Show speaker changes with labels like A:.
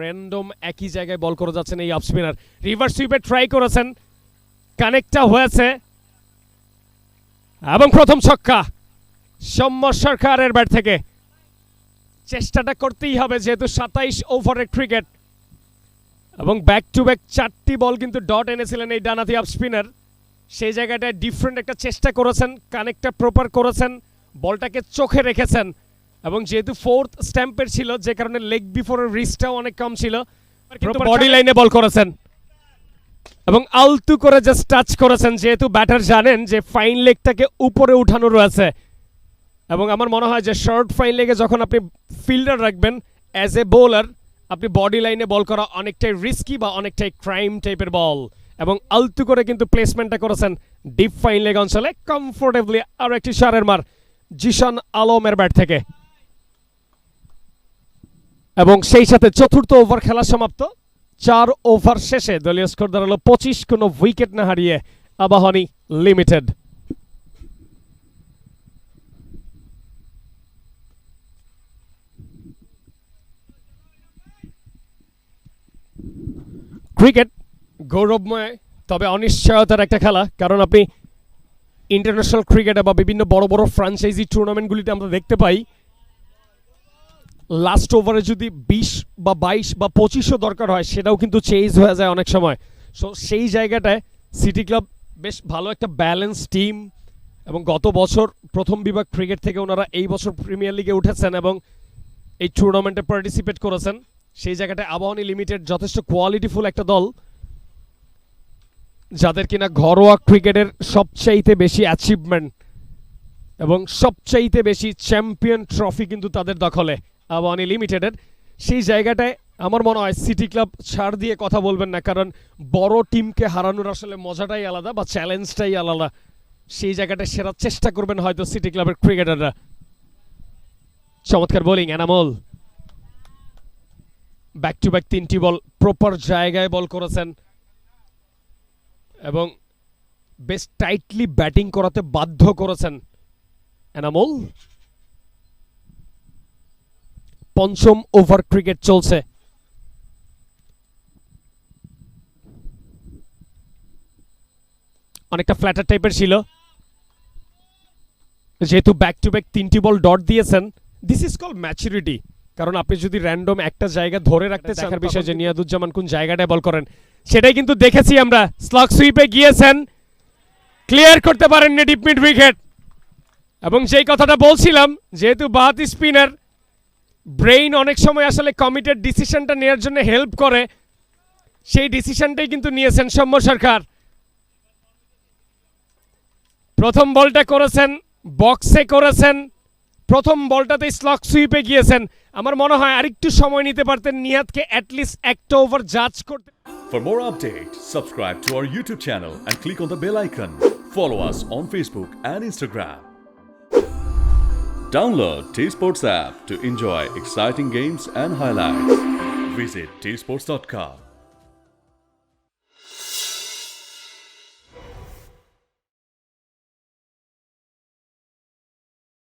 A: Random একই জায়গায় বল করে যাচ্ছেন এই অফ স্পিনার। রিভার্স সুইপে ট্রাই করেছেন, কানেক্টটা হয়েছে এবং প্রথম ছক্কা সৌম্য সরকারের ব্যাট থেকে। চেষ্টাটা করতেই হবে যেহেতু 27 ওভারের ক্রিকেট এবং ব্যাক টু ব্যাক 4টি বল কিন্তু ডট এনেছিলেন এই ডানাতি অফ স্পিনার। সেই জায়গাটায় ডিফারেন্ট একটা চেষ্টা করেছেন, কানেক্টটা প্রপার করেছেন, বলটাকে চোখে রেখেছেন এবং যেহেতু ফোর্থ স্ট্যাম্পের ছিল যে কারণে লেগ বিফোরের রিস্কটাও অনেক কম ছিল, বডি লাইনে বল করেছেন এবং আলতু করে জাস্ট টাচ করেছেন যেহেতু ব্যাটার জানেন যে ফাইন লেগটাকে উপরে উঠানো রয়েছে এবং আমার মনে হয় যে শর্ট ফাইন লেগে যখন আপনি ফিল্ডার রাখবেন অ্যাজ এ বোলার আপনি বডি লাইনে বল করা অনেকটাই রিস্কি বা অনেকটাই ক্রাইম টাইপের বল এবং আলতু করে কিন্তু প্লেসমেন্টটা করেছেন ডিপ ফাইন লেগ অঞ্চলে কমফোর্টেবলি। আর একটি সারের মার জিশান আলমের ব্যাট থেকে এবং সেই সাথে চতুর্থ ওভার খেলা সমাপ্ত। 4 ওভার শেষে দলীয় স্কোর দাঁড়ালো 25, কোনো উইকেট না হারিয়ে আবাহনী লিমিটেড। ক্রিকেট গৌরবময় তবে অনিশ্চয়তার একটা খেলা, কারণ আপনি ইন্টারন্যাশনাল ক্রিকেটে বা বিভিন্ন বড় বড় ফ্র্যাঞ্চাইজি টুর্নামেন্টগুলিতে আমরা দেখতে পাই লাস্ট ওভারে যদি 20 বা 22 বা 25ও দরকার হয় সেটাও কিন্তু চেঞ্জ হয়ে যায় অনেক সময়। সো সেই জায়গাটায় সিটি ক্লাব বেশ ভালো একটা ব্যালেন্স টিম এবং গত বছর প্রথম বিভাগ ক্রিকেট থেকে ওনারা এই বছর প্রিমিয়ার লিগে উঠেছেন এবং এই টুর্নামেন্টে পার্টিসিপেট করেছেন। সেই জায়গাটায় আবাহনী লিমিটেড যথেষ্ট কোয়ালিটিফুল একটা দল যাদের কিনা ঘরোয়া ক্রিকেটের সবচাইতে বেশি অ্যাচিভমেন্ট এবং সবচাইতে বেশি চ্যাম্পিয়ন ট্রফি কিন্তু তাদের দখলে আবাহনী লিমিটেডের। সেই জায়গাটায় আমার মনে হয় সিটি ক্লাব ছাড় দিয়ে কথা বলবেন না, কারণ বড় টিমকে হারানোর আসলে মজাটাই আলাদা বা চ্যালেঞ্জটাই আলাদা। সেই জায়গাটায় সেরা চেষ্টা করবেন হয়তো সিটি ক্লাবের ক্রিকেটাররা। চমৎকার bowling Enamul, back to back 3টি বল প্রপার জায়গায় বল করেছেন এবং বেশ টাইটলি ব্যাটিং করাতে বাধ্য করেছেন এনামুল। পঞ্চম ওভার ক্রিকেট চলছে। অনেকটা ফ্ল্যাটার টাইপের ছিল যেহেতু ব্যাক টু ব্যাক 3টি বল ডট দিয়েছেন। দিস ইজ কল ম্যাচুরিটি, কারণ আপনি যদি র্যান্ডম একটা জায়গা ধরে রাখতে চান, দেখার বিষয় যে নিয়াদুজ্জামান কোন জায়গাটায় বল করেন সেটাই কিন্তু দেখেছি আমরা। স্লগ সুইপে গিয়েছেন, ক্লিয়ার করতে পারেননি ডিপ মিড উইকেট এবং যেই কথাটা বলছিলাম যেহেতু বাহাতি স্পিনার ব্রেইন অনেক সময় আসলে কমিটেড ডিসিশনটা নেওয়ার জন্য হেল্প করে, সেই ডিসিশনটাই কিন্তু নিয়েছেন সৌম্য সরকার। প্রথম বলটা করেছেন বক্সে করেছেন, প্রথম বলটাতেই স্লগ সুইপে গিয়েছেন। আমার মনে হয় আরেকটু সময় নিতে পারতেন নিয়াদকে অ্যাটলিস্ট একটা ওভার জাজ করতে।
B: For more updates, subscribe to our YouTube channel and click on the bell icon. Follow us on Facebook and Instagram. Download T-Sports app to enjoy exciting games and highlights. Visit tsports.com.